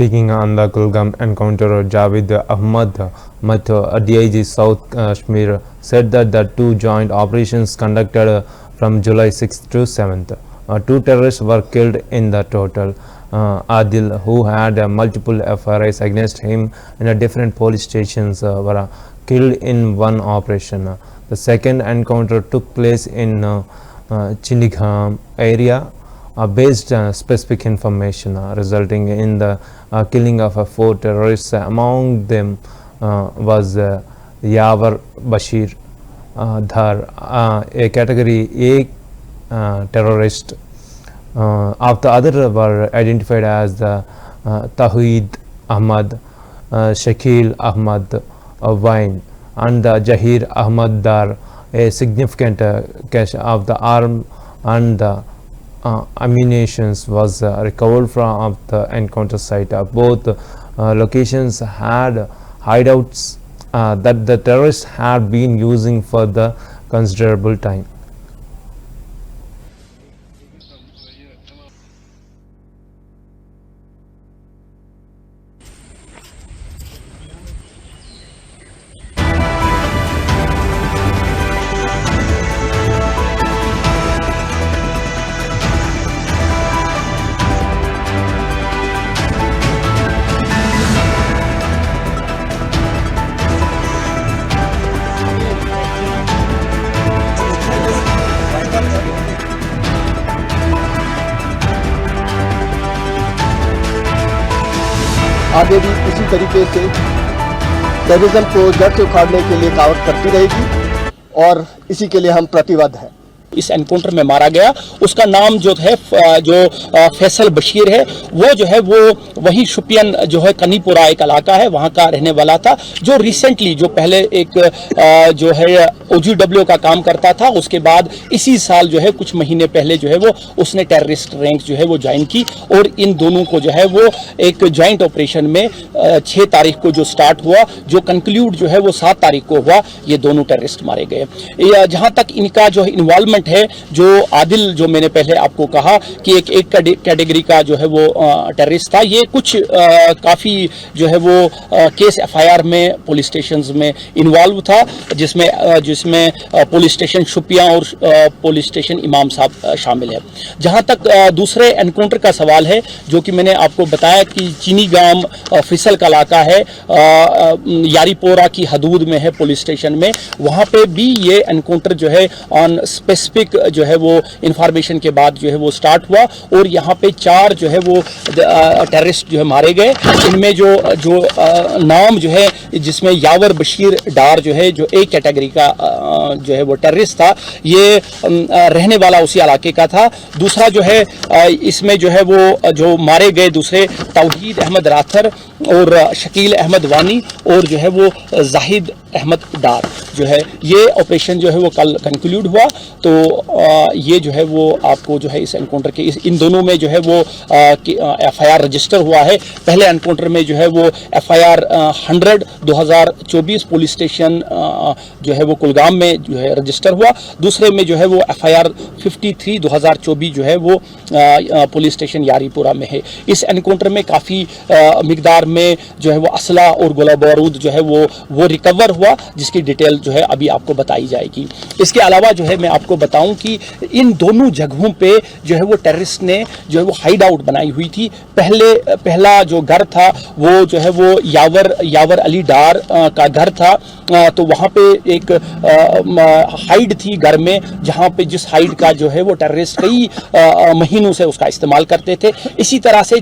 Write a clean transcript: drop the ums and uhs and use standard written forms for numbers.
Speaking on the Kulgam encounter, Javed Ahmad DIG South Kashmir said that the two joint operations conducted from July 6th to 7th. Two terrorists were killed in the total. Adil, who had multiple FRIs against him in different police stations, were killed in one operation. The second encounter took place in Chindigham area. Based specific information resulting in the killing of 4 terrorists. Among them was Yawar Bashir Dhar, a category A terrorist. Of the other were identified as Tawheed Ahmad, Shakil Ahmad Wain, and Jahir Ahmad Dar. A significant cache of the arm and the ammunitions was recovered from the encounter site. Both locations had hideouts that the terrorists had been using for the considerable time. आगे भी इसी तरीके से terrorism को जड़ से उखाड़ने के लिए दावत करती रहेगी और इसी के लिए हम प्रतिबद्ध हैं। इस एनकाउंटर में मारा गया उसका नाम जो है फैसल बशीर है। वो जो है वो वही शुपियन जो है कनीपुरा एक इलाका है वहाँ का रहने वाला था, जो रिसेंटली जो पहले एक जो है OGW का काम करता था। उसके बाद इसी साल जो है कुछ महीने पहले जो है वो उसने टेररिस्ट रैंक जो है वो ज्वाइन की और इन दोनों को जो है वो एक ज्वाइंट ऑपरेशन में 6 तारीख को जो स्टार्ट हुआ, जो कंक्लूड जो है वो 7 तारीख को हुआ। ये दोनों टेररिस्ट मारे गए। जहाँ तक इनका जो इन्वॉल्वमेंट है, जो आदिल जो मैंने पहले आपको कहा कि एक कैटेगरी का जो है वो टेररिस्ट था, ये कुछ काफ़ी जो है वो केस FIR में पुलिस स्टेशंस में इन्वॉल्व था, जिसमें पुलिस स्टेशन शुपिया और पुलिस स्टेशन इमाम साहब शामिल है। जहां तक दूसरे एनकाउंटर का सवाल है, जो कि मैंने आपको बताया कि चीनीगाम फिसल का इलाका है, यारीपोरा की हदूद में है पुलिस स्टेशन में, वहाँ पे भी ये एनकाउंटर जो है ऑन स्पेसिफिक जो है वो इंफॉर्मेशन के बाद जो है वो स्टार्ट हुआ और यहाँ पे 4 जो है वो टेररिस्ट जो है मारे गए। इनमें जो नाम जो है, जिसमें यावर बशीर डार जो है जो एक कैटेगरी का जो है वो टेररिस्ट था, ये रहने वाला उसी इलाके का था। दूसरा जो है इसमें जो है वो जो मारे गए दूसरे तौहीद अहमद राथर और शकील अहमद वानी और जो है वो जाहिद अहमद डार जो है, ये ऑपरेशन जो है वो कल कंक्लूड हुआ। तो ये जो है वो आपको जो है इस एनकाउंटर के इन दोनों में जो है वो FIR रजिस्टर हुआ है। पहले एनकाउंटर में जो है वो FIR 100 2024 पुलिस स्टेशन जो है वो कुलगाम में जो है रजिस्टर हुआ। दूसरे में जो है वो FIR 53 2024 जो है वो पुलिस स्टेशन यारीपुरा में है। इस एनकाउंटर में काफ़ी मिकदार में जो है वो असला और गोला बारूद जो है वो रिकवर हुआ, जिसकी डिटेल जो है अभी आपको बताई जाएगी। इसके अलावा जो है मैं आपको बताऊं कि इन दोनों जगहों पे जो है वो टेररिस्ट ने जो है वो हाइड आउट बनाई हुई थी। पहला जो घर था वो जो है वो यावर अली डार का घर था। तो वहाँ पे एक हाइड थी घर में, जहाँ पे जिस हाइड का जो है वो टेररिस्ट कई महीनों से उसका इस्तेमाल करते थे। इसी तरह से